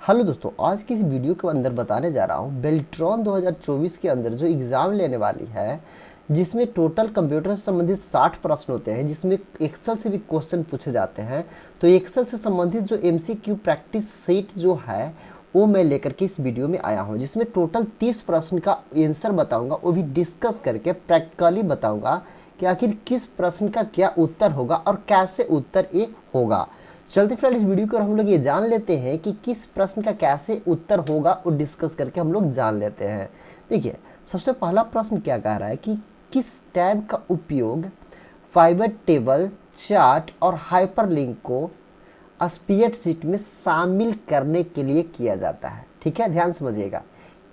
Hello दोस्तों, आज की इस वीडियो के अंदर बताने जा रहा हूँ बेल्ट्रॉन 2024 के अंदर जो एग्ज़ाम लेने वाली है, जिसमें टोटल कंप्यूटर से संबंधित 60 प्रश्न होते हैं, जिसमें एक्सेल से भी क्वेश्चन पूछे जाते हैं। तो एक्सेल से संबंधित जो एमसीक्यू प्रैक्टिस सेट जो है वो मैं लेकर के इस वीडियो में आया हूँ, जिसमें टोटल 30 प्रश्न का आंसर बताऊँगा, वो भी डिस्कस करके प्रैक्टिकली बताऊँगा कि आखिर किस प्रश्न का क्या उत्तर होगा और कैसे उत्तर ये होगा। चलते फिलहाल इस वीडियो को हम लोग ये जान लेते हैं कि किस प्रश्न का कैसे उत्तर होगा, और डिस्कस करके हम लोग जान लेते हैं। देखिए, सबसे पहला प्रश्न क्या कह रहा है कि किस टैब का उपयोग फाइबर टेबल, चार्ट और हाइपरलिंक को स्प्रेडशीट में शामिल करने के लिए किया जाता है। ठीक है, ध्यान समझिएगा।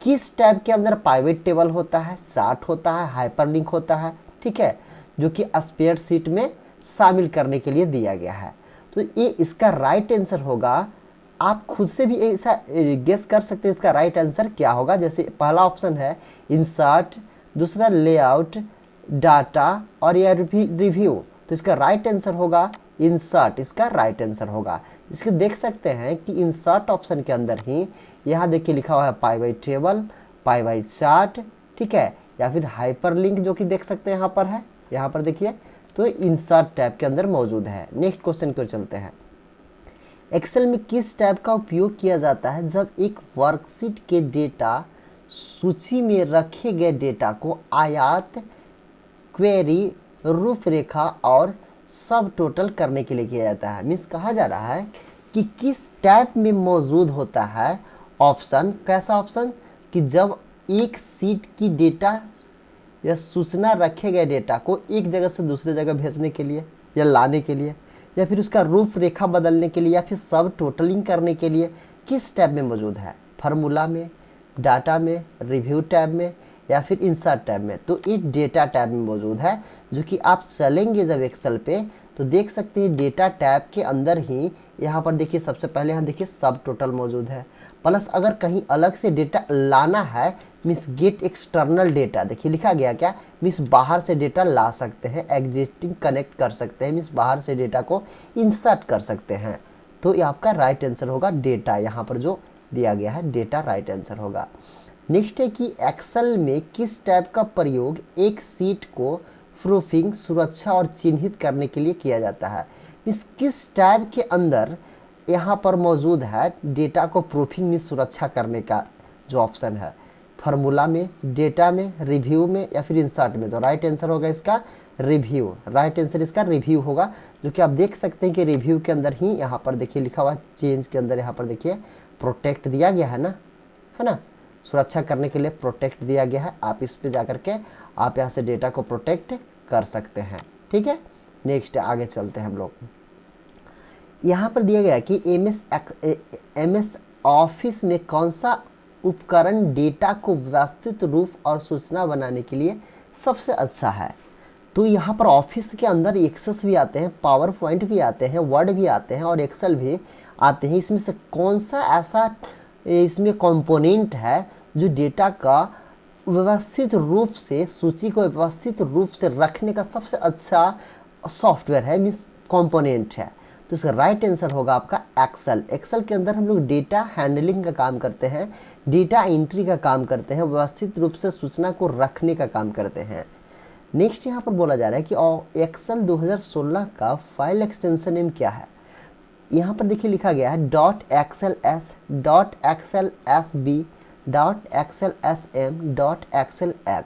किस टैब के अंदर पाइवेट टेबल होता है, चार्ट होता है, हाइपरलिंक होता है, ठीक है, जो कि स्प्रेडशीट में शामिल करने के लिए दिया गया है। तो ये इसका राइट आंसर होगा। आप खुद से भी ऐसा गेस कर सकते हैं इसका राइट आंसर क्या होगा। जैसे पहला ऑप्शन है इंसर्ट, दूसरा लेआउट, डाटा और या रिव्यू। तो इसका राइट आंसर होगा इंसर्ट, इसका राइट आंसर होगा। इसके देख सकते हैं कि इंसर्ट ऑप्शन के अंदर ही यहाँ देखिए लिखा हुआ है pi by table, pi by chart, ठीक है, या फिर हाइपरलिंक जो कि देख सकते हैं यहाँ पर है, यहाँ पर देखिए। तो इंसर्ट टैब के अंदर मौजूद है। नेक्स्ट क्वेश्चन की ओर चलते हैं। एक्सेल में किस टैब का उपयोग किया जाता है जब एक वर्कशीट के डेटा सूची में रखे गए डेटा को आयात, क्वेरी, रूपरेखा और सब टोटल करने के लिए किया जाता है। मीन्स कहा जा रहा है कि किस टैब में मौजूद होता है ऑप्शन। कैसा ऑप्शन कि जब एक सीट की डेटा या सूचना रखे गए डेटा को एक जगह से दूसरे जगह भेजने के लिए या लाने के लिए, या फिर उसका रूपरेखा बदलने के लिए, या फिर सब टोटलिंग करने के लिए किस टैब में मौजूद है। फार्मूला में, डाटा में, रिव्यू टैब में या फिर इंसर्ट टैब में। तो ये डेटा टैब में मौजूद है, जो कि आप चलेंगे जब एक्सेल पे तो देख सकते हैं डेटा टैब के अंदर ही यहाँ पर देखिए सबसे पहले यहाँ देखिए सब टोटल मौजूद है। प्लस अगर कहीं अलग से डेटा लाना है, मिस गेट एक्सटर्नल डेटा, देखिए लिखा गया क्या, मिस बाहर से डेटा ला सकते हैं, एग्जिस्टिंग कनेक्ट कर सकते हैं, मिस बाहर से डेटा को इंसर्ट कर सकते हैं। तो ये आपका राइट आंसर होगा डेटा, यहाँ पर जो दिया गया है डेटा राइट आंसर होगा। नेक्स्ट है कि एक्सेल में किस टैब का प्रयोग एक सीट को प्रूफिंग, सुरक्षा और चिन्हित करने के लिए किया जाता है। इस किस टैब के अंदर यहाँ पर मौजूद है डेटा को प्रूफिंग में सुरक्षा करने का जो ऑप्शन है। फार्मूला में, डेटा में, रिव्यू में या फिर इंसर्ट में। तो राइट आंसर होगा इसका रिव्यू, राइट आंसर इसका रिव्यू होगा, जो कि आप देख सकते हैं कि रिव्यू के अंदर ही यहाँ पर देखिए लिखा हुआ चेंज के अंदर यहाँ पर देखिए प्रोटेक्ट दिया गया है ना, सुरक्षा करने के लिए प्रोटेक्ट दिया गया है। आप इस पे जाकर के आप यहाँ से डेटा को प्रोटेक्ट कर सकते हैं। ठीक है, नेक्स्ट आगे चलते हैं हम लोग। यहाँ पर दिया गया कि एमएस ऑफिस में कौन सा उपकरण डेटा को व्यवस्थित रूप और सूचना बनाने के लिए सबसे अच्छा है। तो यहाँ पर ऑफिस के अंदर एक्सेस भी आते हैं, पावर पॉइंट भी आते हैं, वर्ड भी आते हैं और एक्सेल भी आते हैं। इसमें से कौन सा ऐसा इसमें कंपोनेंट है जो डेटा का व्यवस्थित रूप से, सूची को व्यवस्थित रूप से रखने का सबसे अच्छा सॉफ्टवेयर है, मीन्स कंपोनेंट है। तो इसका राइट आंसर होगा आपका एक्सेल। एक्सेल के अंदर हम लोग डेटा हैंडलिंग का काम करते हैं, डेटा एंट्री का काम करते हैं, व्यवस्थित रूप से सूचना को रखने का काम करते हैं। नेक्स्ट यहाँ पर बोला जा रहा है कि एक्सेल 2016 का फाइल एक्सटेंशन नेम क्या है। यहाँ पर देखिए लिखा गया है .xls, .xlsb, .xlsm, .xlx।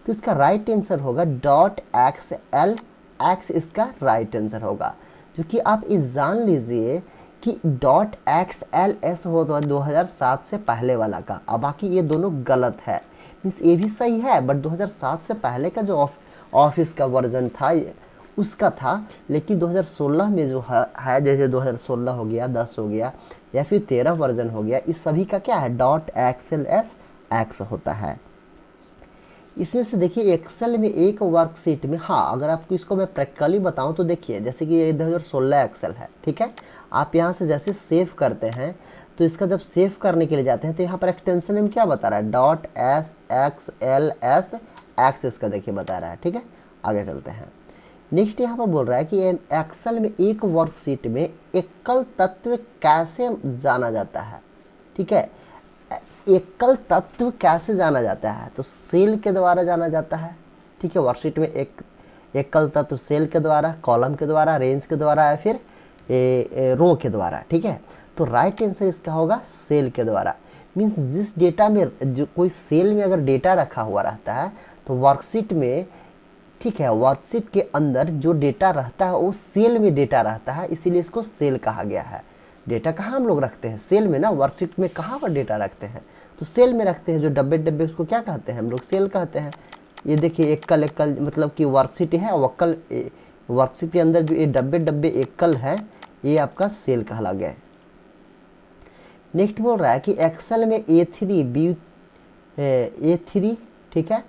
तो इसका राइट आंसर होगा .xlx, इसका राइट आंसर होगा। जो कि आप ये जान लीजिए कि .xls हो तो 2007 से पहले वाला का, अब बाकी ये दोनों गलत है। मीन्स ये भी सही है, बट 2007 से पहले का जो ऑफिस का वर्जन था उसका था, लेकिन 2016 में जो है जैसे 2016 हो गया, 10 हो गया या फिर 13 वर्जन हो गया, इस सभी का क्या है .xlsx होता है। इसमें से देखिए एक्सेल में एक वर्कशीट में, हाँ अगर आपको इसको मैं प्रैक्टिकली बताऊं तो देखिए जैसे कि ये 2016 एक्सेल है, ठीक है, आप यहाँ से जैसे सेव करते हैं तो इसका जब सेव करने के लिए जाते हैं तो यहाँ पर एक्सटेंशन नेम क्या बता रहा है .xlsx, इसका देखिए बता रहा है। ठीक है, आगे चलते हैं। नेक्स्ट यहाँ पर बोल रहा है कि एक्सेल में एक वर्कशीट में एकल तत्व कैसे जाना जाता है। ठीक है। एकल तत्व कैसे जाना जाता है, तो सेल के द्वारा जाना जाता है, ठीक है। वर्कशीट में एक एकल तत्व सेल के द्वारा, कॉलम के द्वारा, रेंज के द्वारा या फिर रो के द्वारा, ठीक है। तो राइट आंसर इसका होगा सेल के द्वारा। मीन्स जिस डेटा में जो कोई सेल में अगर डेटा रखा हुआ रहता है तो वर्कशीट में, ठीक है, वर्कशीट के अंदर जो डेटा रहता है वो सेल में डेटा रहता है, इसीलिए इसको सेल कहा गया है। डेटा कहाँ हम लोग रखते हैं, सेल में ना। वर्कशीट में कहाँ पर डेटा रखते हैं, तो सेल में रखते हैं। जो डब्बे डब्बे उसको क्या कहते हैं हम लोग, सेल कहते हैं। ये देखिए एकल एकल मतलब कि वर्कशीट है, वक्कल वर्कशीट के अंदर जो ये डब्बे डब्बे एकल है ये आपका सेल कहला गया है। नेक्स्ट बोल रहा है कि एक्सेल में A3 ठीक है,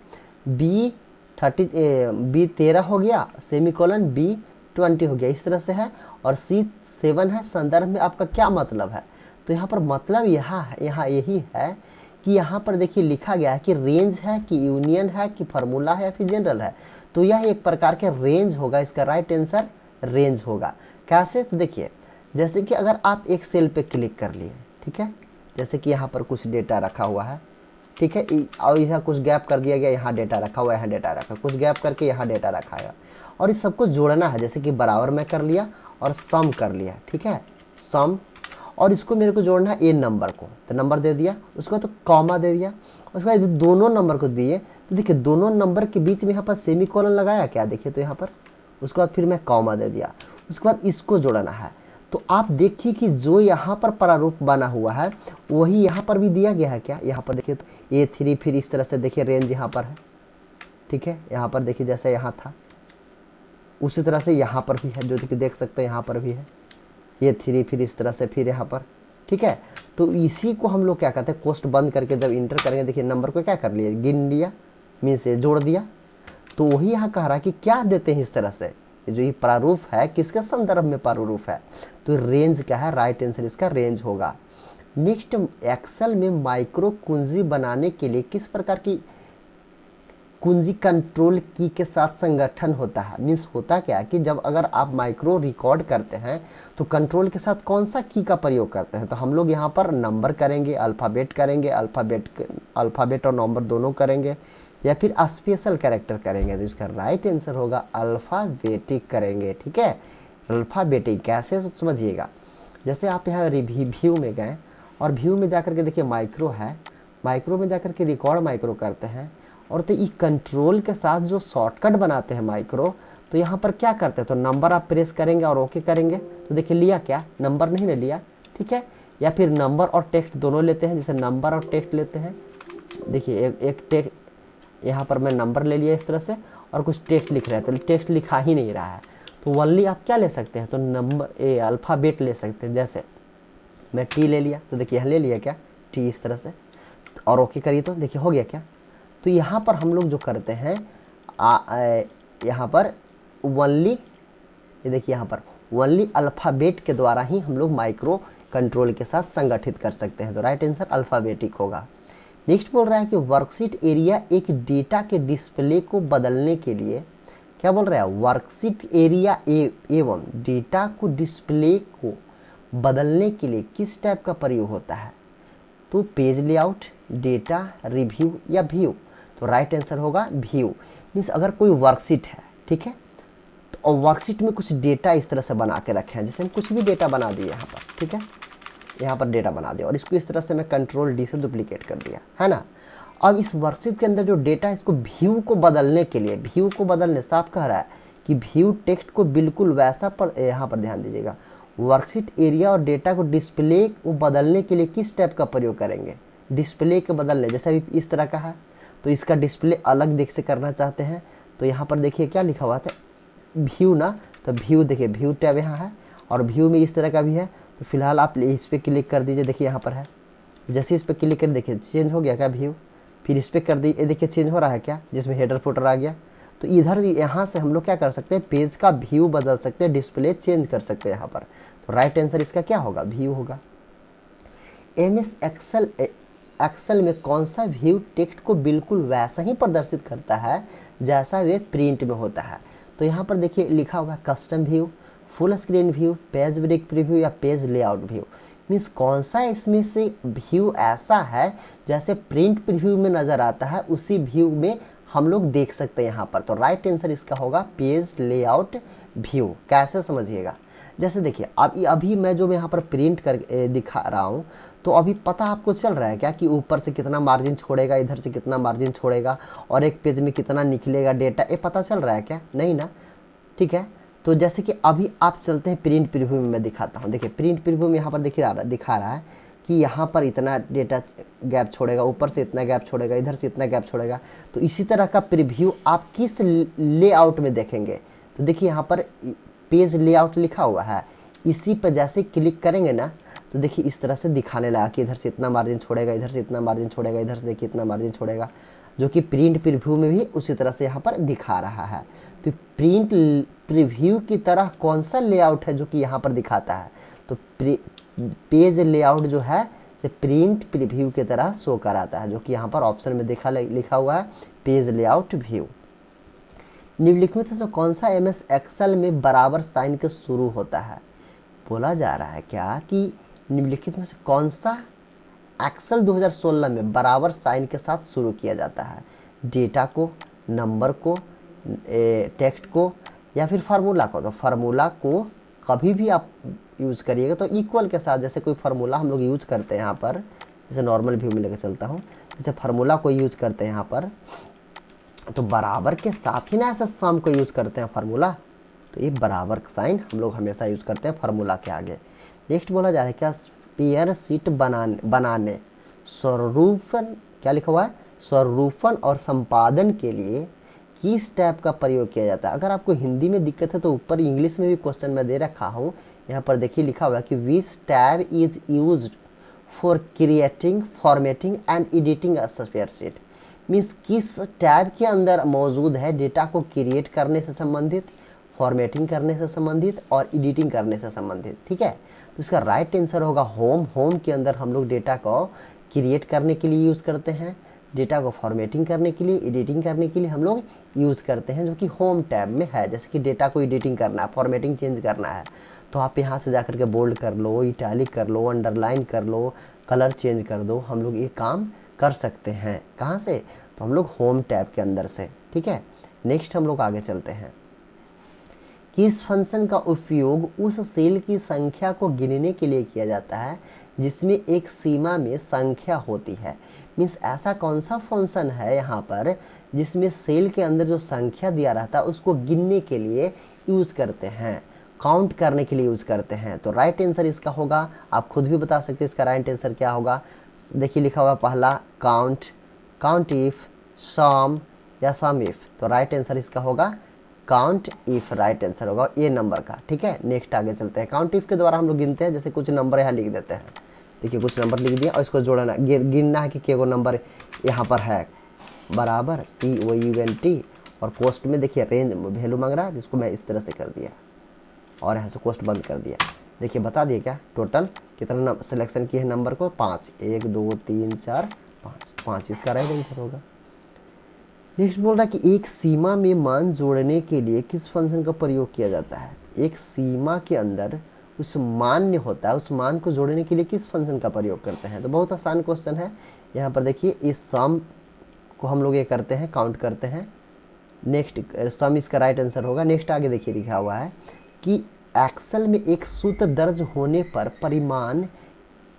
B13 हो गया, सेमीकोलन B20 हो गया, इस तरह से है। और C7 है। संदर्भ में आपका क्या मतलब है, तो यहाँ पर मतलब यहाँ यही है कि यहाँ पर देखिए लिखा गया है कि रेंज है कि यूनियन है कि फार्मूला है या फिर जनरल है। तो यह एक प्रकार के रेंज होगा, इसका राइट आंसर रेंज होगा। कैसे, तो देखिए जैसे कि अगर आप एक सेल पे क्लिक कर लिए, ठीक है, जैसे कि यहाँ पर कुछ डेटा रखा हुआ है, ठीक है, और यहाँ कुछ गैप कर दिया गया, यहाँ डेटा रखा हुआ है, यहाँ डेटा रखा, कुछ गैप करके यहाँ डेटा रखा है, और इस सबको जोड़ना है। जैसे कि बराबर में कर लिया और सम कर लिया, ठीक है, सम, और इसको मेरे को जोड़ना है ए नंबर को, तो नंबर दे दिया, उसके बाद तो कॉमा दे दिया, उसके बाद दोनों नंबर को दिए, तो देखिए दोनों नंबर के बीच में यहाँ पर सेमीकोलन लगाया क्या, देखिए तो यहाँ पर, उसके बाद फिर मैं कॉमा दे दिया, उसके बाद इसको जोड़ना है। तो आप देखिए कि जो यहाँ पर प्रारूप बना हुआ है वही यहाँ पर भी दिया गया है क्या, यहाँ पर देखिए तो A3, फिर इस तरह से देखिए रेंज यहाँ पर है, ठीक है, यहाँ पर देखिए जैसे यहाँ था उसी तरह से यहाँ पर भी है, जो कि देख सकते हैं यहाँ पर भी है A3, फिर इस तरह से फिर यहाँ पर, ठीक है। तो इसी को हम लोग क्या कहते हैं, कोष्ठ बंद करके जब इंटर करेंगे, देखिए नंबर को क्या कर लिया, गिन लिया, मीन्स से जोड़ दिया। तो वही यहाँ कह रहा है कि क्या देते हैं इस तरह से, जो ये प्रारूप है किसके संदर्भ में प्रारूप है, तो रेंज क्या है, राइट आंसर इसका रेंज होगा। नेक्स्ट, एक्सेल में माइक्रो कुंजी बनाने के लिए किस प्रकार की कुंजी कंट्रोल की के साथ संगठन होता है। मीन्स होता क्या है कि जब अगर आप माइक्रो रिकॉर्ड करते हैं तो कंट्रोल के साथ कौन सा की का प्रयोग करते हैं, तो हम लोग यहाँ पर नंबर करेंगे, अल्फ़ाबेट करेंगे, अल्फ़ाबेट और नंबर दोनों करेंगे, या फिर स्पेशल कैरेक्टर करेंगे। तो इसका राइट आंसर होगा अल्फ़ाबेटिक करेंगे, ठीक है। अल्फ़ाबेटिक कैसे समझिएगा, जैसे आप यहाँ व्यू में गए और व्यू में जाकर के देखिए माइक्रो है, माइक्रो में जाकर के रिकॉर्ड माइक्रो करते हैं, और तो ये कंट्रोल के साथ जो शॉर्टकट बनाते हैं माइक्रो, तो यहाँ पर क्या करते हैं, तो नंबर आप प्रेस करेंगे और ओके करेंगे, तो देखिए लिया क्या, नंबर नहीं ले लिया, ठीक है। या फिर नंबर और टेक्स्ट दोनों लेते हैं, जैसे नंबर और टेक्स्ट लेते हैं, देखिए एक टेक्स्ट यहाँ पर मैं नंबर ले लिया इस तरह से, और कुछ टेक्स्ट लिख रहा है, तो टेक्स्ट लिखा ही नहीं रहा है, तो ओनली आप क्या ले सकते हैं, तो नंबर अल्फ़ाबेट ले सकते हैं। जैसे मैं टी ले लिया, तो देखिए यहाँ ले लिया क्या, टी इस तरह से, और ओके करिए तो देखिए हो गया क्या। तो यहाँ पर हम लोग जो करते हैं यहाँ पर ओनली, ये देखिए यहाँ पर ओनली अल्फ़ाबेट के द्वारा ही हम लोग माइक्रो कंट्रोल के साथ संगठित कर सकते हैं, तो राइट आंसर अल्फ़ाबेटिक होगा। नेक्स्ट बोल रहा है कि वर्कशीट एरिया एक डेटा के डिस्प्ले को बदलने के लिए, क्या बोल रहा है, वर्कशीट एरिया एवं डेटा को डिस्प्ले को बदलने के लिए किस टाइप का प्रयोग होता है, तो पेज लेआउट, डेटा, रिव्यू या व्यू, तो राइट आंसर होगा व्यू। मीन्स अगर कोई वर्कशीट है, ठीक है, तो वर्कशीट में कुछ डेटा इस तरह से बना के रखे हैं, जैसे हम कुछ भी डेटा बना दिए यहाँ पर, ठीक है, यहाँ पर डेटा बना दिया और इसको इस तरह से मैं कंट्रोल डी से डुप्लीकेट कर दिया, है ना। अब इस वर्कशीट के अंदर जो डेटा है इसको व्यू को बदलने के लिए, व्यू को बदलने साफ कह रहा है कि व्यू टेक्स्ट को बिल्कुल वैसा पर, यहाँ पर ध्यान दीजिएगा, वर्कशीट एरिया और डेटा को डिस्प्ले को बदलने के लिए किस टाइप का प्रयोग करेंगे, डिस्प्ले के बदलने, जैसे अभी इस तरह का है तो इसका डिस्प्ले अलग दिख से करना चाहते हैं, तो यहाँ पर देखिए क्या लिखा हुआ था, व्यू ना, तो व्यू देखिए व्यू टैब यहाँ है और व्यू में इस तरह का भी है, तो फिलहाल आप इस पर क्लिक कर दीजिए, देखिए यहाँ पर है, जैसे इस पर क्लिक कर देखिए चेंज हो गया क्या व्यू, फिर इस पर कर दीजिए, देखिए चेंज हो रहा है क्या, जिसमें हेडर फुटर आ गया। तो इधर यहाँ से हम लोग क्या कर सकते हैं, पेज का व्यू बदल सकते हैं, डिस्प्ले चेंज कर सकते हैं यहाँ पर, तो राइट आंसर इसका क्या होगा, व्यू होगा। MS एक्सेल में कौन सा व्यू टेक्स्ट को बिल्कुल वैसा ही प्रदर्शित करता है जैसा वे प्रिंट में होता है, तो यहाँ पर देखिए लिखा हुआ है custom view, full screen view, page break preview या पेज लेआउट व्यू। मीन्स कौन सा इसमें से व्यू ऐसा है जैसे प्रिंट प्रीव्यू में नज़र आता है उसी व्यू में हम लोग देख सकते हैं यहाँ पर। तो राइट आंसर इसका होगा पेज लेआउट व्यू। कैसे समझिएगा, जैसे देखिए अभी मैं जो यहाँ पर प्रिंट कर दिखा रहा हूँ, तो अभी पता आपको चल रहा है क्या कि ऊपर से कितना मार्जिन छोड़ेगा, इधर से कितना मार्जिन छोड़ेगा और एक पेज में कितना निकलेगा डेटा, ये पता चल रहा है क्या? नहीं ना। ठीक है, तो जैसे कि अभी आप चलते हैं प्रिंट प्रीव्यू में, मैं दिखाता हूँ। देखिए प्रिंट प्रीव्यू में यहाँ पर देखिए दिखा रहा है कि यहाँ पर इतना डेटा गैप छोड़ेगा, ऊपर से इतना गैप छोड़ेगा, इधर से इतना गैप छोड़ेगा। तो इसी तरह का प्रीव्यू आप किस लेआउट में देखेंगे? तो देखिए यहाँ पर पेज लेआउट लिखा हुआ है, इसी पर जैसे क्लिक करेंगे ना तो देखिए इस तरह से दिखाने लगा कि इधर से इतना मार्जिन छोड़ेगा, इधर से इतना मार्जिन छोड़ेगा, इधर से देखिए इतना मार्जिन छोड़ेगा, जो कि प्रिंट प्रीव्यू में भी उसी तरह से यहाँ पर दिखा रहा है। तो प्रिंट प्रीव्यू की तरह कौन सा लेआउट है जो कि यहाँ पर दिखाता है? तो पेज लेआउट जो है से प्रिंट प्रीव्यू की तरह शो कराता है, जो कि यहाँ पर ऑप्शन में लिखा हुआ है पेज लेआउट व्यू। निम्नलिखित में से कौन सा एमएस एक्सेल में बराबर साइन के शुरू होता है? बोला जा रहा है क्या कि निम्नलिखित में से कौन सा एक्सेल 2016 में बराबर साइन के साथ शुरू किया जाता है? डेटा को, नंबर को, टेक्स्ट को या फिर फार्मूला को? तो फार्मूला को कभी भी आप यूज़ करिएगा तो इक्वल के साथ, जैसे कोई फार्मूला हम लोग यूज़ करते हैं यहाँ पर, जैसे नॉर्मल व्यू में लेकर चलता हूँ, जैसे फार्मूला को यूज़ करते हैं यहाँ पर, तो बराबर के साथ ही ना ऐसा सम को यूज़ करते हैं फार्मूला। तो ये बराबर का साइन हम लोग हमेशा यूज़ करते हैं फार्मूला के आगे। नेक्स्ट बोला जा रहा है क्या स्पेयर शीट बनाने स्वरूपन, क्या लिखा हुआ है, स्वरूपन और संपादन के लिए किस टैब का प्रयोग किया जाता है? अगर आपको हिंदी में दिक्कत है तो ऊपर इंग्लिश में भी क्वेश्चन मैं दे रखा हूँ, यहाँ पर देखिए लिखा हुआ है कि विच tab is used for creating, formatting and editing a spreadsheet. Means किस टैब के अंदर मौजूद है डेटा को क्रिएट करने से संबंधित, फॉर्मेटिंग करने से संबंधित और एडिटिंग करने से संबंधित। ठीक है, तो इसका राइट आंसर होगा होम। होम के अंदर हम लोग डेटा को क्रिएट करने के लिए यूज़ करते हैं, डेटा को फॉर्मेटिंग करने के लिए, एडिटिंग करने के लिए हम लोग यूज़ करते हैं, जो कि होम टैब में है। जैसे कि डेटा को एडिटिंग करना है, फॉर्मेटिंग चेंज करना है, तो आप यहाँ से जाकर के बोल्ड कर लो, इटैलिक कर लो, अंडरलाइन कर लो, कलर चेंज कर दो, हम लोग ये काम कर सकते हैं। कहाँ से? तो हम लोग होम टैब के अंदर से। ठीक है, नेक्स्ट हम लोग आगे चलते हैं। किस फंक्शन का उपयोग उस सेल की संख्या को गिनने के लिए किया जाता है जिसमें एक सीमा में संख्या होती है? मीन्स ऐसा कौन सा फंक्शन है यहाँ पर जिसमें सेल के अंदर जो संख्या दिया रहता है उसको गिनने के लिए यूज़ करते हैं, काउंट करने के लिए यूज़ करते हैं? तो राइट आंसर इसका होगा, आप खुद भी बता सकते हैं इसका राइट आंसर क्या होगा। देखिए लिखा हुआ पहला काउंट, काउंट इफ, सम या सम इफ। तो राइट आंसर इसका होगा काउंट इफ, राइट आंसर होगा ए नंबर का। ठीक है, नेक्स्ट आगे चलते हैं। काउंट इफ के द्वारा हम लोग गिनते हैं, जैसे कुछ नंबर यहाँ लिख देते हैं, देखिए कुछ नंबर लिख दिया और इसको जोड़ना, गिनना है कि केगो नंबर यहाँ पर है, बराबर COUNT। और कोस्ट में देखिए रेंज वैल्यू मांग रहा है, जिसको मैं इस तरह से कर दिया और यहाँ से कोस्ट बंद कर दिया। देखिए बता दिए क्या टोटल कितना सिलेक्शन किए हैं नंबर को? 5, 1 2 3 4 5, इसका राइट आंसर होगा। नेक्स्ट बोल रहा है कि एक सीमा में मान जोड़ने के लिए किस फंक्शन का प्रयोग किया जाता है? एक सीमा के अंदर उस मान्य होता है, उस मान को जोड़ने के लिए किस फंक्शन का प्रयोग करते हैं? तो बहुत आसान क्वेश्चन है। यहाँ पर देखिए इस सम को हम लोग ये करते हैं, काउंट करते हैं। नेक्स्ट सम इसका राइट आंसर होगा। नेक्स्ट आगे देखिए लिखा हुआ है कि एक्सेल में एक सूत्र दर्ज होने पर परिमाण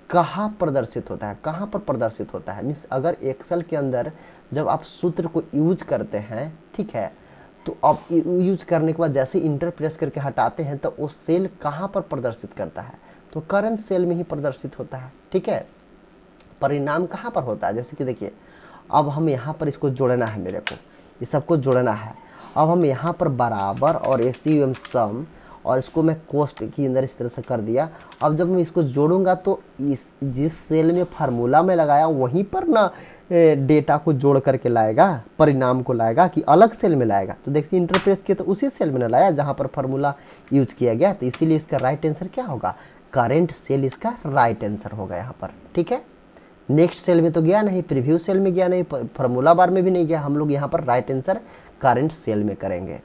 कहाँ प्रदर्शित होता है? कहाँ पर प्रदर्शित होता है? मीन्स अगर एक्सेल के अंदर जब आप सूत्र को यूज करते हैं, ठीक है, तो अब यूज करने के बाद जैसे इंटर प्रेस करके हटाते हैं तो वो सेल कहाँ पर प्रदर्शित करता है? तो करंट सेल में ही प्रदर्शित होता है। ठीक है, परिणाम कहाँ पर होता है? जैसे कि देखिए अब हम यहाँ पर इसको जोड़ना है, मेरे को ये सबको जोड़ना है। अब हम यहाँ पर बराबर और SUM सम और इसको मैं कोस्ट के अंदर इस तरह से कर दिया। अब जब मैं इसको जोड़ूंगा तो इस जिस सेल में फार्मूला में लगाया वहीं पर ना डेटा को जोड़ करके लाएगा, परिणाम को लाएगा कि अलग सेल में लाएगा? तो देखिए इंटरप्रेस किया तो उसी सेल में ना लाया जहाँ पर फार्मूला यूज किया गया। तो इसीलिए इसका राइट आंसर क्या होगा? करेंट सेल इसका राइट आंसर होगा यहाँ पर। ठीक है, नेक्स्ट सेल में तो गया नहीं, प्रीव्यू सेल में गया नहीं, फार्मूला बार में भी नहीं गया। हम लोग यहाँ पर राइट आंसर करेंट सेल में करेंगे।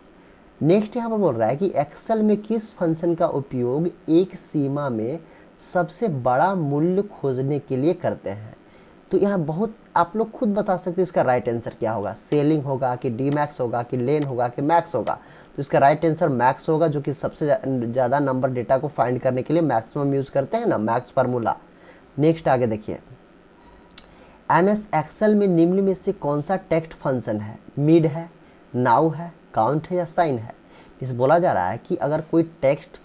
नेक्स्ट यहाँ पर बोल रहा है कि एक्सेल में किस फंक्शन का उपयोग एक सीमा में सबसे बड़ा मूल्य खोजने के लिए करते हैं। तो यहाँ बहुत आप लोग खुद बता सकते हैं इसका राइट आंसर क्या होगा, सेलिंग होगा कि डी मैक्स होगा कि लेन होगा कि मैक्स होगा। तो इसका राइट आंसर मैक्स होगा, जो कि सबसे ज़्यादा नंबर डेटा को फाइंड करने के लिए मैक्सिमम यूज़ करते हैं ना, मैक्स फार्मूला। नेक्स्ट आगे देखिए, एमएस एक्सेल में निम्न में से कौन सा टेक्स्ट फंक्शन है, मिड है, नाउ है, काउंट है या साइन है। इस बोला जा रहा है कि अगर कोई टेक्स्ट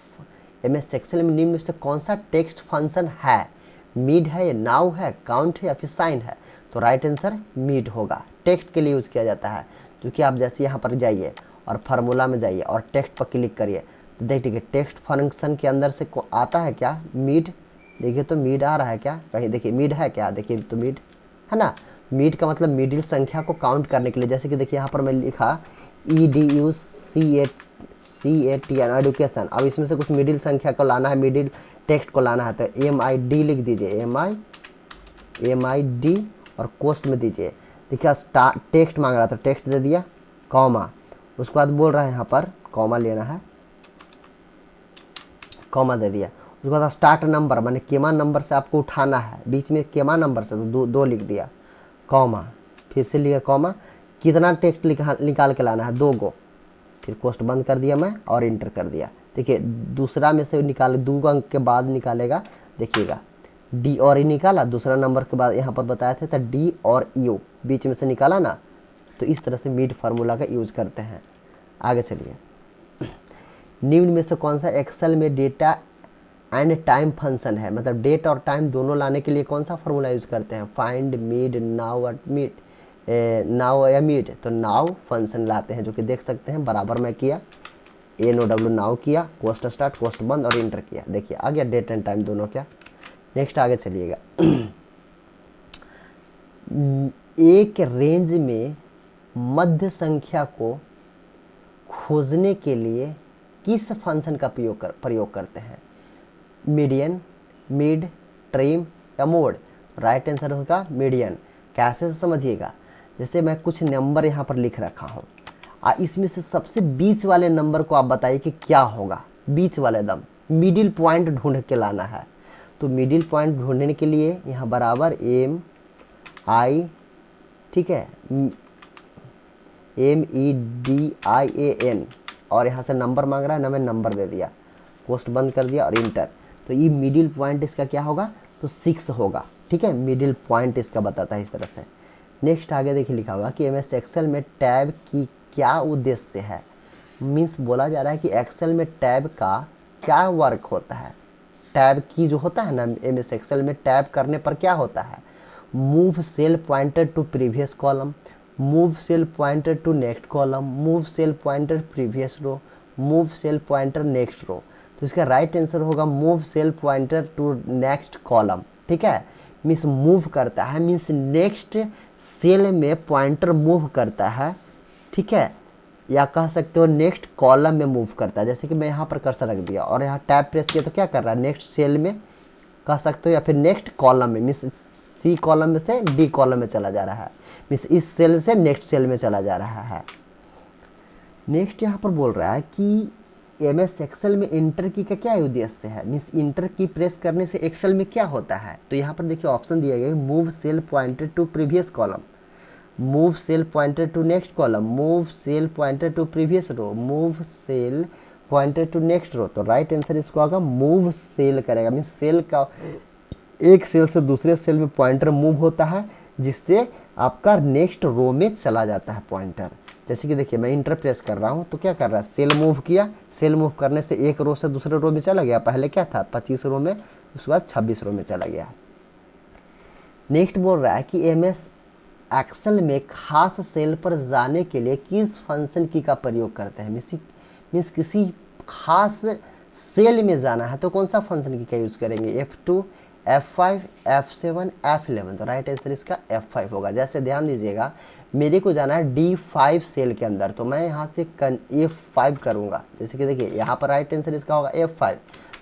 एमएस एक्सेल में निम्न में से कौन सा टेक्स्ट फंक्शन है, मिड है या नाउ है, काउंट है या फिर साइन है। तो राइट आंसर मिड होगा, टेक्स्ट के लिए यूज़ किया जाता है। क्योंकि आप जैसे यहाँ पर जाइए और फार्मूला में जाइए और टेक्स्ट पर क्लिक करिए तो देखिए टेक्स्ट फंक्शन के अंदर से आता है क्या, मिड। देखिए तो मिड आ रहा है क्या, कहीं देखिए मिड है क्या, देखिए तो मिड है ना। मिड का मतलब मिडिल संख्या को काउंट करने के लिए, जैसे कि देखिए यहाँ पर मैं लिखा EDUCATN एडुकेशन। अब इसमें से कुछ मिडिल संख्या को लाना है, मिडिल टेक्स्ट को लाना है, तो MID लिख दीजिए, MID और कोस्ट में दीजिए। देखिए टेक्स्ट मांग रहा था, टेक्स्ट दे दिया, कॉमा, उसके बाद बोल रहा है यहाँ पर कॉमा लेना है, कॉमा दे दिया। उसके बाद स्टार्ट नंबर माने केमा नंबर से आपको उठाना है, बीच में केमा नंबर से तो दो लिख दिया, कॉमा, फिर से लिखा कॉमा, कितना टेक्स्ट निकाल के लाना है, 2 गो, फिर कोष्ट बंद कर दिया मैं और इंटर कर दिया। देखिए दूसरा में से निकाले 2 अंक के बाद निकालेगा, देखिएगा डी और ई निकाला, दूसरा नंबर के बाद यहाँ पर बताया थे तो डी और यू बीच में से निकाला ना। तो इस तरह से मिड फार्मूला का यूज़ करते हैं। आगे चलिए, निम्न में से कौन सा एक्सेल में डेटा एंड टाइम फंक्शन है, मतलब डेट और टाइम दोनों लाने के लिए कौन सा फार्मूला यूज़ करते हैं, फाइंड, मिड, नाउ और मिड, नाउ या मिड। तो नाउ फंक्शन लाते हैं, जो कि देख सकते हैं बराबर मैं किया, NOW नाउ किया, कोस्ट स्टार्ट, कोस्ट बंद और इंटर किया। देखिए आ गया डेट एंड टाइम दोनों क्या। नेक्स्ट आगे चलिएगा, एक रेंज में मध्य संख्या को खोजने के लिए किस फंक्शन का प्रयोग करते हैं, मीडियन, मिड, ट्रिम या मोड। राइट आंसर होगा मीडियन। कैसे समझिएगा, जैसे मैं कुछ नंबर यहाँ पर लिख रखा हूँ, इसमें से सबसे बीच वाले नंबर को आप बताइए कि क्या होगा, बीच वाले दम मिडिल पॉइंट ढूंढ के लाना है। तो मिडिल पॉइंट ढूंढने के लिए यहाँ बराबर MI, ठीक है, MEDIAN, और यहाँ से नंबर मांग रहा है ना, मैं नंबर दे दिया, पोस्ट बंद कर दिया और इंटर। तो ये मिडिल पॉइंट इसका क्या होगा, तो 6 होगा, ठीक है, मिडिल पॉइंट इसका बताता है इस तरह से। नेक्स्ट आगे देखिए लिखा होगा कि MS एक्सेल में टैब की क्या उद्देश्य है। मीन्स बोला जा रहा है कि एक्सेल में टैब का क्या वर्क होता है। टैब की जो होता है ना MS एक्सेल में, टैब करने पर क्या होता है, move cell pointer to previous column, move cell pointer to next column, move cell pointer previous row, move cell pointer next row. तो इसका राइट आंसर होगा move cell pointer to next column, ठीक है। मीन्स मूव करता है, means next cell में pointer move करता है, ठीक है, या कह सकते हो नेक्स्ट कॉलम में मूव करता है। जैसे कि मैं यहाँ पर कर्सर रख दिया और यहाँ टैब प्रेस किया तो क्या कर रहा है, नेक्स्ट सेल में कह सकते हो, या फिर नेक्स्ट कॉलम में, मीन्स C कॉलम में से D कॉलम में चला जा रहा है, मीन्स इस सेल से नेक्स्ट सेल में चला जा रहा है। नेक्स्ट यहाँ पर बोल रहा है कि MS एक्सेल में इंटर की का क्या उद्देश्य है, मीन्स इंटर की प्रेस करने से एक्सेल में क्या होता है। तो यहाँ पर देखिए ऑप्शन दिया गया है, move cell pointer to previous column, move cell pointer to next column, move cell pointer to previous row, move cell pointer to next row. तो राइट आंसर इसको आएगा मूव सेल करेगा, मीन्स सेल का एक cell से दूसरे cell में pointer move होता है, जिससे आपका नेक्स्ट रो में चला जाता है पॉइंटर। जैसे कि देखिए मैं इंटर प्रेस कर रहा हूँ तो क्या कर रहा है, सेल मूव किया, सेल मूव करने से एक रो से दूसरे रो में चला गया, पहले क्या था 25 रो में, उसके बाद 26 रो में चला गया। नेक्स्ट बोल रहा है कि MS एक्सेल में खास सेल पर जाने के लिए किस फंक्शन की का प्रयोग करते हैं। मीन्स किसी खास सेल में जाना है तो कौन सा फंक्शन की का यूज़ करेंगे, F2, F5, F7, F11। तो राइट आंसर इसका F5 होगा। जैसे ध्यान दीजिएगा, मेरे को जाना है D5 सेल के अंदर, तो मैं यहाँ से F5 करूँगा। जैसे कि देखिए यहाँ पर राइट आंसर इसका होगा F5,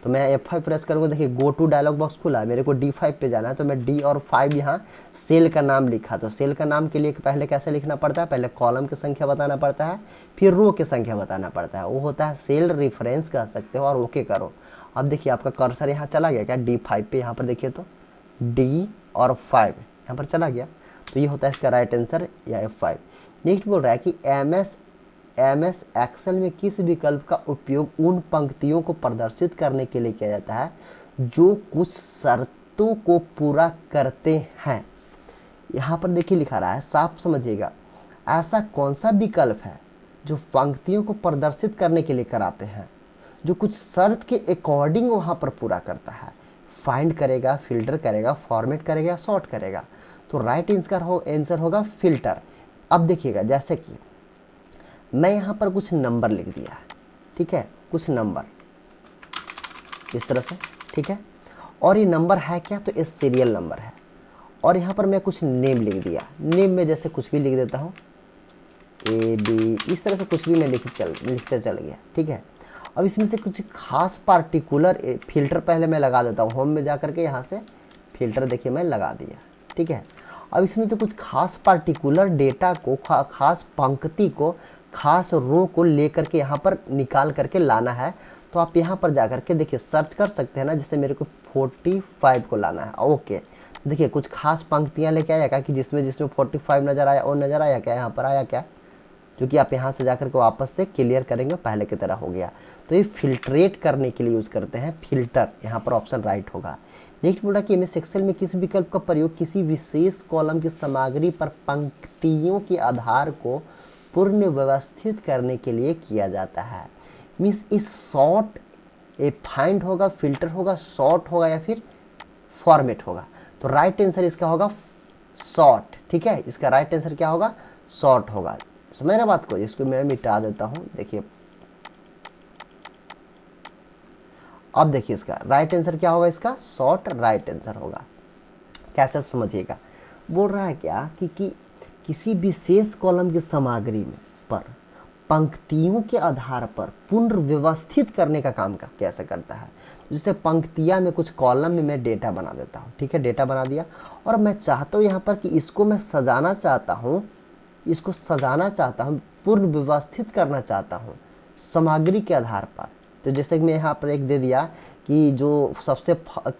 तो मैं F5 प्रेस करूँगा। देखिए गो टू डायलॉग बॉक्स खुला है, मेरे को D5 पे जाना है, तो मैं D और 5 यहाँ सेल का नाम लिखा। तो सेल का नाम के लिए पहले कैसे लिखना पड़ता है, पहले कॉलम की संख्या बताना पड़ता है, फिर रो की संख्या बताना पड़ता है, वो होता है सेल रेफरेंस कह सकते हो, और ओके करो। अब देखिए आपका कर्सर यहाँ चला गया क्या D5 पे, यहाँ पर देखिए तो D और 5 यहाँ पर चला गया, तो ये होता है इसका राइट आंसर या F5। नेक्स्ट बोल रहा है कि MS एक्सेल में किस विकल्प का उपयोग उन पंक्तियों को प्रदर्शित करने के लिए किया जाता है जो कुछ शर्तों को पूरा करते हैं। यहाँ पर देखिए लिखा रहा है, साफ समझिएगा, ऐसा कौन सा विकल्प है जो पंक्तियों को प्रदर्शित करने के लिए कराते हैं, जो कुछ शर्त के अकॉर्डिंग वहाँ पर पूरा करता है। फाइंड करेगा, फिल्टर करेगा, फॉर्मेट करेगा, सॉर्ट करेगा। तो राइट आंसर होगा फिल्टर। अब देखिएगा, जैसे कि मैं यहाँ पर कुछ नंबर लिख दिया, ठीक है, कुछ नंबर इस तरह से, ठीक है, और ये नंबर है क्या, तो ये सीरियल नंबर है। और यहाँ पर मैं कुछ नेम लिख दिया, नेम में जैसे कुछ भी लिख देता हूँ, AB, इस तरह से कुछ भी मैं लिखते चल गया, ठीक है। अब इसमें से कुछ खास पार्टिकुलर फिल्टर पहले मैं लगा देता हूँ, होम में जा करके यहाँ से फिल्टर देखिए मैं लगा दिया, ठीक है। अब इसमें से कुछ खास पार्टिकुलर डेटा को, खास पंक्ति को, खास रो को लेकर के यहाँ पर निकाल करके लाना है। तो आप यहाँ पर जा करके देखिए सर्च कर सकते हैं ना, जैसे मेरे को 45 को लाना है, ओके। देखिए कुछ खास पंक्तियाँ लेके आया क्या कि जिसमें 45 नज़र आया, और नज़र आया क्या, यहाँ पर आया क्या, जो कि आप यहाँ से जाकर के वापस से क्लियर करेंगे, पहले की तरह हो गया। तो ये फिल्ट्रेट करने के लिए यूज़ करते हैं फिल्टर, यहाँ पर ऑप्शन राइट होगा। नेक्स्ट बोला कि MS एक्सेल में किस विकल्प का प्रयोग किसी विशेष कॉलम की सामग्री पर पंक्तियों के आधार को पूर्ण व्यवस्थित करने के लिए किया जाता है। मीन्स इस सॉर्ट, ये फाइंड होगा, फिल्टर होगा, सॉर्ट होगा या फिर फॉर्मेट होगा। तो राइट आंसर इसका होगा सॉर्ट, ठीक है, इसका राइट आंसर क्या होगा, सॉर्ट होगा। समझ ना बात को, इसको मैं मिटा देता हूँ। देखिए अब देखिए इसका राइट आंसर क्या होगा, इसका सॉर्ट राइट आंसर होगा। कैसे समझिएगा, बोल रहा है क्या कि किसी विशेष कॉलम की सामग्री में पर पंक्तियों के आधार पर पुनर्व्यवस्थित करने का काम कैसे करता है। जैसे पंक्तियाँ में कुछ कॉलम में मैं डेटा बना देता हूँ, ठीक है, डेटा बना दिया, और मैं चाहता हूँ यहाँ पर कि इसको मैं सजाना चाहता हूँ, इसको सजाना चाहता हूँ, पूर्ण व्यवस्थित करना चाहता हूँ सामग्री के आधार पर। तो जैसे कि मैं यहाँ पर एक दे दिया कि जो सबसे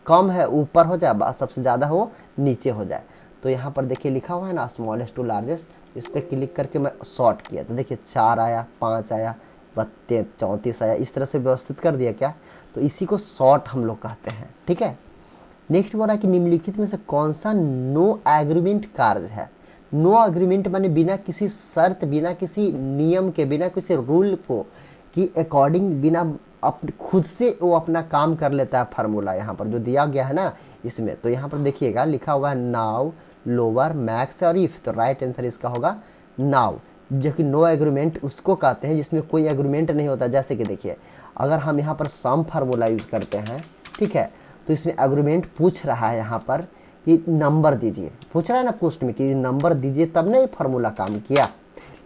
कम है ऊपर हो जाए, सबसे ज़्यादा हो नीचे हो जाए। तो यहाँ पर देखिए लिखा हुआ है ना स्मॉलेस्ट टू लार्जेस्ट, इस पर क्लिक करके मैं सॉर्ट किया, तो देखिए 4 आया, 5 आया, 34 आया, इस तरह से व्यवस्थित कर दिया क्या। तो इसी को सॉर्ट हम लोग कहते हैं, ठीक है। नेक्स्ट बोला कि निम्नलिखित में से कौन सा नो एग्रीमेंट कार्य है। नो एग्रीमेंट माने बिना किसी शर्त, बिना किसी नियम के, बिना किसी रूल को कि अकॉर्डिंग, बिना अपने खुद से वो अपना काम कर लेता है। फार्मूला यहाँ पर जो दिया गया है ना इसमें, तो यहाँ पर देखिएगा लिखा हुआ है नाउ, लोअर, मैक्स और इफ। तो राइट आंसर इसका होगा नाउ, जो कि नो एग्रीमेंट उसको कहते हैं जिसमें कोई एग्रीमेंट नहीं होता। जैसे कि देखिए अगर हम यहाँ पर सम फार्मूला यूज करते हैं, ठीक है, तो इसमें एग्रीमेंट पूछ रहा है यहाँ पर कि नंबर दीजिए, पूछ रहा है ना क्वेश्चन में कि नंबर दीजिए, तब ना ये फार्मूला काम किया।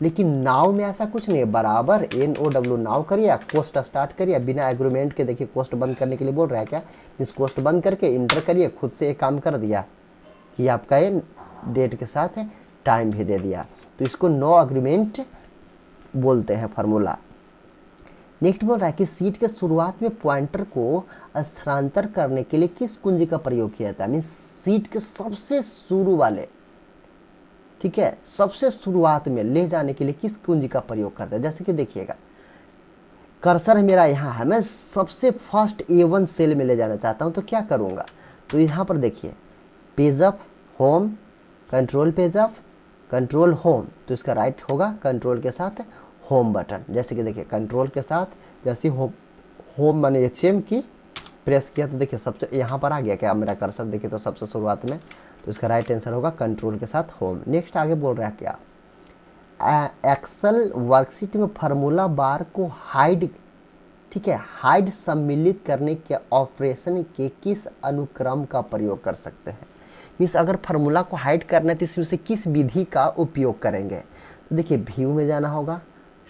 लेकिन नाव में ऐसा कुछ नहीं है, बराबर NOW नाव करिए, कोस्ट स्टार्ट करिए बिना एग्रीमेंट के। देखिए कोस्ट बंद करने के लिए बोल रहा है क्या, इस कोस्ट बंद करके इंटर करिए, खुद से एक काम कर दिया कि आपका ये डेट के साथ टाइम भी दे दिया। तो इसको नो एग्रीमेंट बोलते हैं फार्मूला। नेक्स्ट बोल रहा है कि सीट के शुरुआत में पॉइंटर को स्थानांतर करने के लिए किस कुंजी का प्रयोग किया जाता है। मीन्स सीट के सबसे शुरू वाले, ठीक है, सबसे शुरुआत में ले जाने के लिए किस कुंजी का प्रयोग करते हैं। जैसे कि देखिएगा कर्सर मेरा यहाँ है, मैं सबसे फर्स्ट A1 सेल में ले जाना चाहता हूँ, तो क्या करूँगा, तो यहाँ पर देखिए page up, home, control page up, control home. तो इसका राइट होगा कंट्रोल के साथ होम बटन। जैसे कि देखिए कंट्रोल के साथ जैसे होम मैंने HM की प्रेस किया, तो देखिए सबसे यहाँ पर आ गया क्या मेरा कर्सर, देखिए तो सबसे शुरुआत में। तो इसका राइट आंसर होगा कंट्रोल के साथ होम। नेक्स्ट आगे बोल रहा है क्या, एक्सेल वर्कशीट में फार्मूला बार को हाइड, ठीक है, हाइड सम्मिलित करने के ऑपरेशन के किस अनुक्रम का प्रयोग कर सकते हैं। मीन्स अगर फार्मूला को हाइड करना है तो इसमें से किस विधि का उपयोग करेंगे। तो देखिए व्यू में जाना होगा,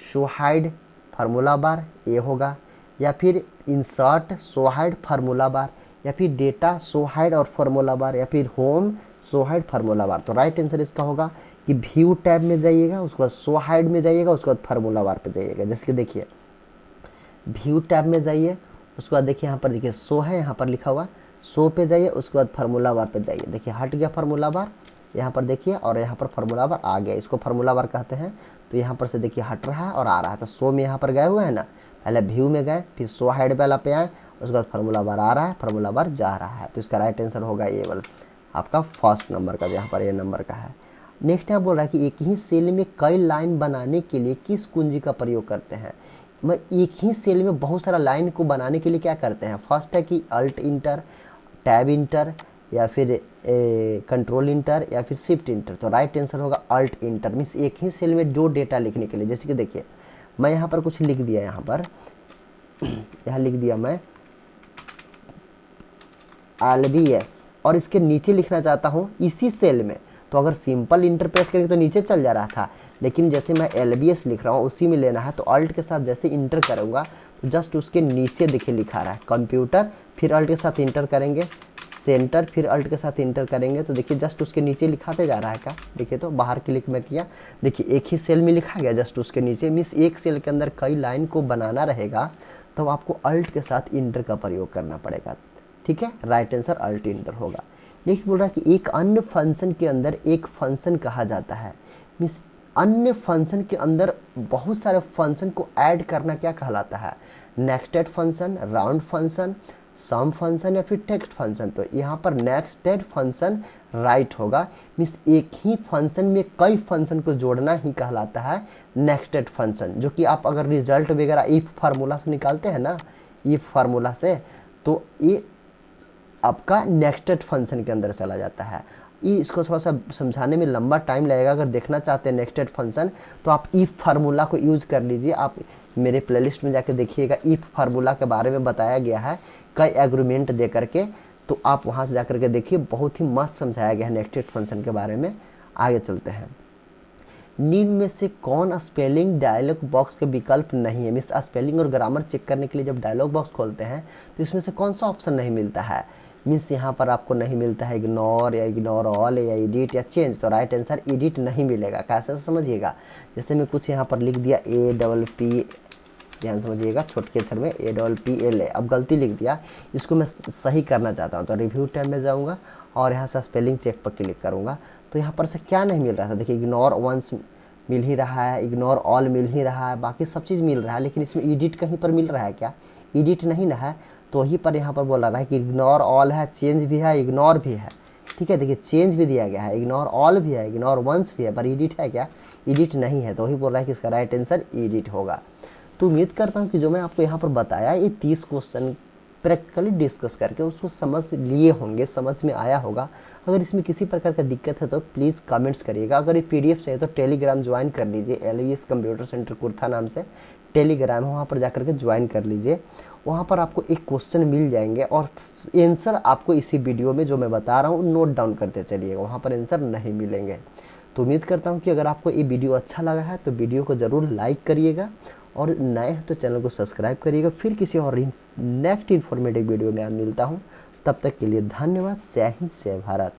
शो हाइड फार्मूला बार ये होगा, या फिर इंसर्ट शो हाइड फार्मूला बार, या फिर डेटा शो हाइड और फार्मूला बार, या फिर होम शो हाइड फार्मूला बार। तो राइट आंसर इसका होगा कि व्यू टैब में जाइएगा, उसके बाद शो हाइड में जाइएगा, उसके बाद फार्मूला बार पे जाइएगा। जैसे कि देखिए व्यू टैब में जाइए, उसके बाद देखिए यहाँ पर देखिए सो है, यहाँ पर लिखा हुआ सो पे जाइए, उसके बाद फार्मूला बार पे जाइए, देखिए हट गया फार्मूला बार यहाँ पर देखिए, और यहाँ पर फार्मूला बार आ गया, इसको फार्मूला बार कहते हैं। तो यहाँ पर से देखिए हट रहा है और आ रहा है, तो सो में यहाँ पर गए हुए हैं ना, पहले व्यू में गए, फिर सो हेड वाला पे आए, उसके बाद फार्मूला बार आ रहा है, फार्मूला बार जा रहा है। तो इसका राइट आंसर होगा ये वाला आपका फर्स्ट नंबर का, यहाँ पर ये नंबर का है। नेक्स्ट यहाँ बोल रहा है कि एक ही सेल में कई लाइन बनाने के लिए किस कुंजी का प्रयोग करते हैं। मैं एक ही सेल में बहुत सारा लाइन को बनाने के लिए क्या करते हैं, फर्स्ट है कि अल्ट इंटर, टैब इंटर, या फिर कंट्रोल इंटर, या फिर शिफ्ट इंटर। तो राइट आंसर होगा अल्ट इंटर, मीन्स एक ही सेल में दो डेटा लिखने के लिए। जैसे कि देखिए मैं यहाँ पर कुछ लिख दिया, यहाँ पर यहाँ लिख दिया मैं LBS, और इसके नीचे लिखना चाहता हूँ इसी सेल में, तो अगर सिंपल इंटर प्रेस करेंगे तो नीचे चल जा रहा था, लेकिन जैसे मैं LBS लिख रहा हूँ उसी में लेना है, तो अल्ट के साथ जैसे इंटर करूँगा तो जस्ट उसके नीचे देखिए लिखा रहा है कंप्यूटर, फिर अल्ट के साथ इंटर करेंगे, सेंटर, फिर अल्ट के साथ इंटर करेंगे, तो देखिए जस्ट उसके नीचे लिखाते जा रहा है क्या, देखिए तो बाहर क्लिक में किया, देखिए एक ही सेल में लिखा गया जस्ट उसके नीचे। मीन्स एक सेल के अंदर कई लाइन को बनाना रहेगा तो आपको अल्ट के साथ इंटर का प्रयोग करना पड़ेगा, ठीक है। राइट आंसर अल्ट इंटर होगा। नेक्स्ट बोल रहा है कि एक अन्य फंक्शन के अंदर एक फंक्शन कहा जाता है। मीन्स अन्य फंक्शन के अंदर बहुत सारे फंक्शन को ऐड करना क्या कहलाता है, नेक्स्टेड फंक्शन, राउंड फंक्शन, सम फंक्शन, या फिर टेक्स्ट फंक्शन। तो यहाँ पर नेक्स्टेड फंक्शन राइट होगा। मीन्स एक ही फंक्शन में कई फंक्शन को जोड़ना ही कहलाता है नेक्स्टेड फंक्शन, जो कि आप अगर रिजल्ट वगैरह इफ फार्मूला से निकालते हैं ना, इफ फार्मूला से, तो ये आपका नेक्स्टेड फंक्शन के अंदर चला जाता है। इसको थोड़ा सा समझाने में लंबा टाइम लगेगा। अगर देखना चाहते हैं नेक्स्टेड फंक्शन तो आप इफ फार्मूला को यूज़ कर लीजिए। आप मेरे प्लेलिस्ट में जाकर देखिएगा, इफ फार्मूला के बारे में बताया गया है कई एग्रीमेंट दे करके, तो आप वहाँ से जाकर के देखिए, बहुत ही मस्त समझाया गया है नेक्स्टेड फंक्शन के बारे में। आगे चलते हैं। निम्न में से कौन स्पेलिंग डायलॉग बॉक्स के विकल्प नहीं है। मीन्स स्पेलिंग और ग्रामर चेक करने के लिए जब डायलॉग बॉक्स खोलते हैं तो इसमें से कौन सा ऑप्शन नहीं मिलता है। मीन्स यहाँ पर आपको नहीं मिलता है इग्नोर, या इग्नोर ऑल, या एडिट, या चेंज। तो राइट आंसर एडिट नहीं मिलेगा। कैसे समझिएगा, जैसे मैं कुछ यहाँ पर लिख दिया APP, ध्यान समझिएगा, छोटे के अक्षर में APPLA, अब गलती लिख दिया, इसको मैं सही करना चाहता हूँ, तो रिव्यू टैब में जाऊँगा और यहाँ से स्पेलिंग चेक पर क्लिक करूँगा। तो यहाँ पर से क्या नहीं मिल रहा था, देखिए इग्नोर वंस मिल ही रहा है, इग्नोर ऑल मिल ही रहा है, बाकी सब चीज़ मिल रहा है, लेकिन इसमें एडिट कहीं पर मिल रहा है क्या, एडिट नहीं ना है। तो वहीं पर यहाँ पर बोल रहा है कि इग्नोर ऑल है, चेंज भी है, इग्नोर भी है, ठीक है। देखिए चेंज भी दिया गया है, इग्नोर ऑल भी है, इग्नोर वंस भी है, पर एडिट है क्या, एडिट नहीं है। तो वही बोल रहा है कि इसका राइट आंसर एडिट होगा। तो उम्मीद करता हूँ कि जो मैं आपको यहाँ पर बताया, ये 30 क्वेश्चन प्रैक्टिकली डिस्कस करके उसको समझ लिए होंगे, समझ में आया होगा। अगर इसमें किसी प्रकार का दिक्कत है तो प्लीज़ कमेंट्स करिएगा। अगर ये PDF चाहिए तो टेलीग्राम ज्वाइन कर लीजिए, LVS कंप्यूटर सेंटर कुर्था नाम से टेलीग्राम है, वहाँ पर जाकर के ज्वाइन कर लीजिए। वहाँ पर आपको एक क्वेश्चन मिल जाएंगे और आंसर आपको इसी वीडियो में जो मैं बता रहा हूँ नोट डाउन करते चलिएगा, वहाँ पर आंसर नहीं मिलेंगे। तो उम्मीद करता हूँ कि अगर आपको ये वीडियो अच्छा लगा है तो वीडियो को ज़रूर लाइक करिएगा, और नए हैं तो चैनल को सब्सक्राइब करिएगा। फिर किसी और नेक्स्ट इन्फॉर्मेटिव वीडियो में मिलता हूँ, तब तक के लिए धन्यवाद। जय हिंद, जय भारत।